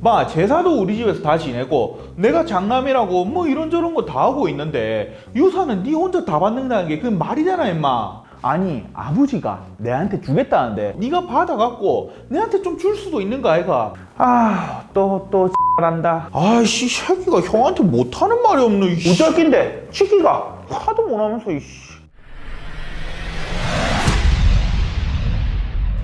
마, 제사도 우리 집에서 다 지내고 내가 장남이라고 뭐 이런저런 거 다 하고 있는데 유산은 네 혼자 다 받는다는 게 그게 말이잖아 임마. 아니 아버지가 내한테 주겠다는데 네가 받아갖고 내한테 좀 줄 수도 있는 거 아이가. 또 X한다. 아이씨, 새끼가 형한테 못하는 말이 없노. 어쩔 낀데 치기가 화도 못하면서 이씨.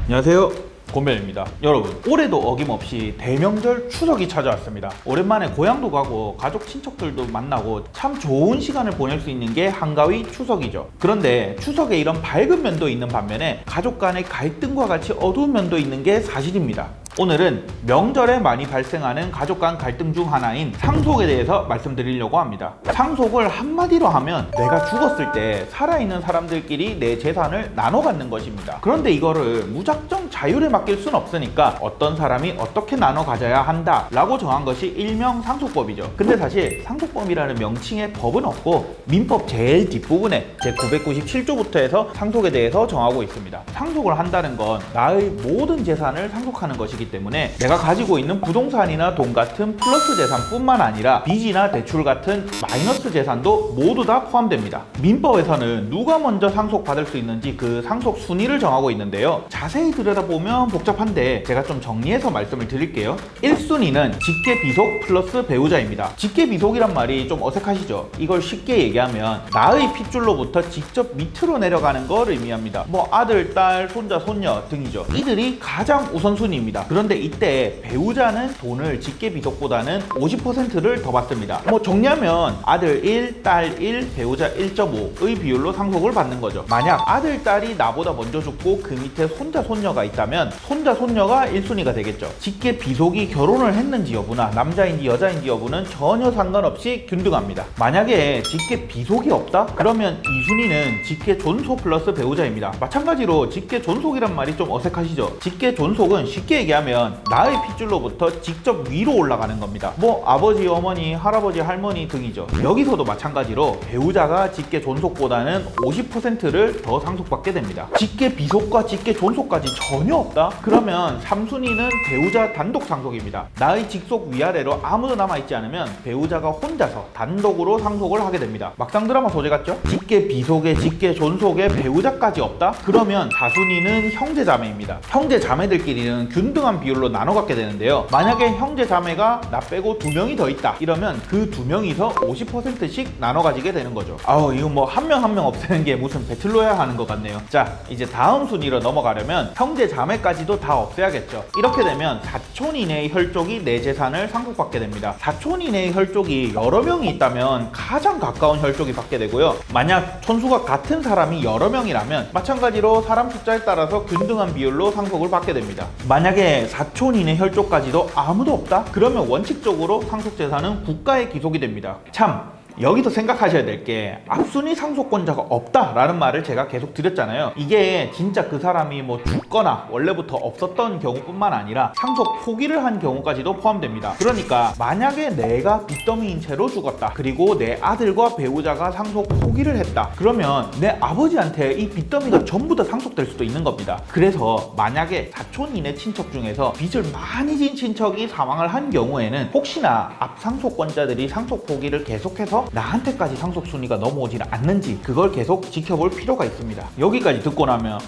안녕하세요, 곤변입니다. 여러분, 올해도 어김없이 대명절 추석이 찾아왔습니다. 오랜만에 고향도 가고 가족 친척들도 만나고 참 좋은 시간을 보낼 수 있는 게 한가위 추석이죠. 그런데 추석에 이런 밝은 면도 있는 반면에 가족 간의 갈등과 같이 어두운 면도 있는 게 사실입니다. 오늘은 명절에 많이 발생하는 가족 간 갈등 중 하나인 상속에 대해서 말씀드리려고 합니다. 상속을 한마디로 하면 내가 죽었을 때 살아있는 사람들끼리 내 재산을 나눠 갖는 것입니다. 그런데 이거를 무작정 자율에 맡길 순 없으니까 어떤 사람이 어떻게 나눠 가져야 한다 라고 정한 것이 일명 상속법이죠. 근데 사실 상속법이라는 명칭에 법은 없고 민법 제일 뒷부분에 제997조부터 해서 상속에 대해서 정하고 있습니다. 상속을 한다는 건 나의 모든 재산을 상속하는 것이기 때문에 내가 가지고 있는 부동산이나 돈 같은 플러스 재산뿐만 아니라 빚이나 대출 같은 마이너스 재산도 모두 다 포함됩니다. 민법에서는 누가 먼저 상속받을 수 있는지 그 상속 순위를 정하고 있는데요. 자세히 들여다보면 복잡한데 제가 좀 정리해서 말씀을 드릴게요. 1순위는 직계비속 플러스 배우자입니다. 직계비속이란 말이 좀 어색하시죠? 이걸 쉽게 얘기하면 나의 핏줄로부터 직접 밑으로 내려가는 걸 의미합니다. 뭐 아들, 딸, 손자, 손녀 등이죠. 이들이 가장 우선순위입니다. 그런데 이때 배우자는 돈을 직계비속보다는 50%를 더 받습니다. 뭐 정리하면 아들 1, 딸 1, 배우자 1.5의 비율로 상속을 받는 거죠. 만약 아들, 딸이 나보다 먼저 죽고 그 밑에 손자, 손녀가 있다면 손자, 손녀가 1순위가 되겠죠. 직계비속이 결혼을 했는지 여부나 남자인지 여자인지 여부는 전혀 상관없이 균등합니다. 만약에 직계비속이 없다? 그러면 2순위는 직계존속 플러스 배우자입니다. 마찬가지로 직계존속이란 말이 좀 어색하시죠? 직계존속은 쉽게 얘기하면 나의 핏줄로부터 직접 위로 올라가는 겁니다. 뭐 아버지, 어머니, 할아버지, 할머니 등이죠. 여기서도 마찬가지로 배우자가 직계존속보다는 50%를 더 상속받게 됩니다. 직계비속과 직계존속까지 전혀 없다? 그러면 3순위는 배우자 단독 상속입니다. 나의 직속 위아래로 아무도 남아있지 않으면 배우자가 혼자서 단독으로 상속을 하게 됩니다. 막상 드라마 소재 같죠? 직계비속에 직계존속에 배우자까지 없다? 그러면 4순위는 형제자매입니다. 형제자매들끼리는 균등한 비율로 나눠 갖게 되는데요. 만약에 형제자매가 나 빼고 2명이 더 있다 이러면 그 2명이서 50%씩 나눠 가지게 되는 거죠. 이거 뭐 한 명 한 명 없애는 게 무슨 배틀로얄 하는 것 같네요. 자, 이제 다음 순위로 넘어가려면 형제자매까지도 다 없애야겠죠. 이렇게 되면 사촌 이내의 혈족이 내 재산을 상속받게 됩니다. 사촌 이내의 혈족이 여러 명이 있다면 가장 가까운 혈족이 받게 되고요. 만약 촌수가 같은 사람이 여러 명이라면 마찬가지로 사람 숫자에 따라서 균등한 비율로 상속을 받게 됩니다. 만약에 사촌 이내 혈족까지도 아무도 없다? 그러면 원칙적으로 상속재산은 국가에 기속이 됩니다. 참, 여기서 생각하셔야 될 게 앞순위 상속권자가 없다라는 말을 제가 계속 드렸잖아요. 이게 진짜 그 사람이 뭐 죽거나 원래부터 없었던 경우뿐만 아니라 상속 포기를 한 경우까지도 포함됩니다. 그러니까 만약에 내가 빚더미인 채로 죽었다, 그리고 내 아들과 배우자가 상속 포기를 했다, 그러면 내 아버지한테 이 빚더미가 전부 다 상속될 수도 있는 겁니다. 그래서 만약에 사촌 이내 친척 중에서 빚을 많이 진 친척이 사망을 한 경우에는 혹시나 앞상속권자들이 상속 포기를 계속해서 나한테까지 상속 순위가 넘어오지 않는지 그걸 계속 지켜볼 필요가 있습니다. 여기까지 듣고 나면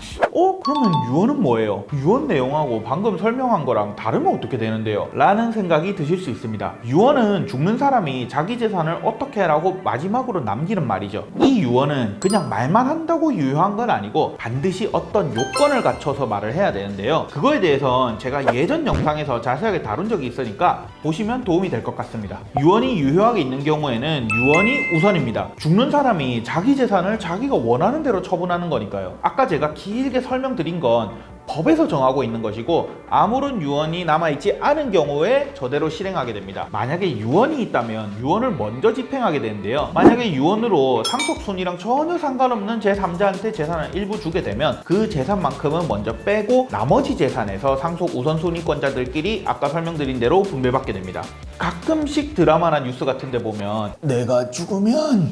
그러면 유언은 뭐예요? 유언 내용하고 방금 설명한 거랑 다르면 어떻게 되는데요? 라는 생각이 드실 수 있습니다. 유언은 죽는 사람이 자기 재산을 어떻게 하라고 마지막으로 남기는 말이죠. 이 유언은 그냥 말만 한다고 유효한 건 아니고 반드시 어떤 요건을 갖춰서 말을 해야 되는데요. 그거에 대해선 제가 예전 영상에서 자세하게 다룬 적이 있으니까 보시면 도움이 될 것 같습니다. 유언이 유효하게 있는 경우에는 유언이 우선입니다. 죽는 사람이 자기 재산을 자기가 원하는 대로 처분하는 거니까요. 아까 제가 길게 설명드린 건 법에서 정하고 있는 것이고 아무런 유언이 남아있지 않은 경우에 저대로 실행하게 됩니다. 만약에 유언이 있다면 유언을 먼저 집행하게 되는데요. 만약에 유언으로 상속순위랑 전혀 상관없는 제3자한테 재산을 일부 주게 되면 그 재산만큼은 먼저 빼고 나머지 재산에서 상속 우선순위권자들끼리 아까 설명드린 대로 분배받게 됩니다. 가끔씩 드라마나 뉴스 같은 데 보면 내가 죽으면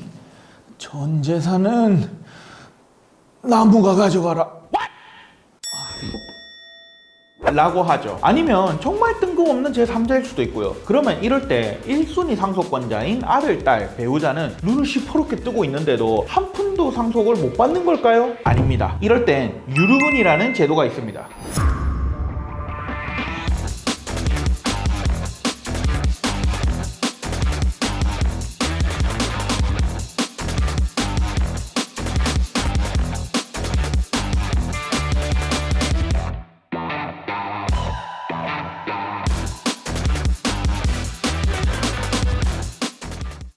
전 재산은 나무가 가져가라 라고 하죠. 아니면 정말 뜬금없는 제3자일 수도 있고요. 그러면 이럴 때 1순위 상속권자인 아들, 딸, 배우자는 눈을 시퍼렇게 뜨고 있는데도 한 푼도 상속을 못 받는 걸까요? 아닙니다. 이럴 땐 유류분이라는 제도가 있습니다.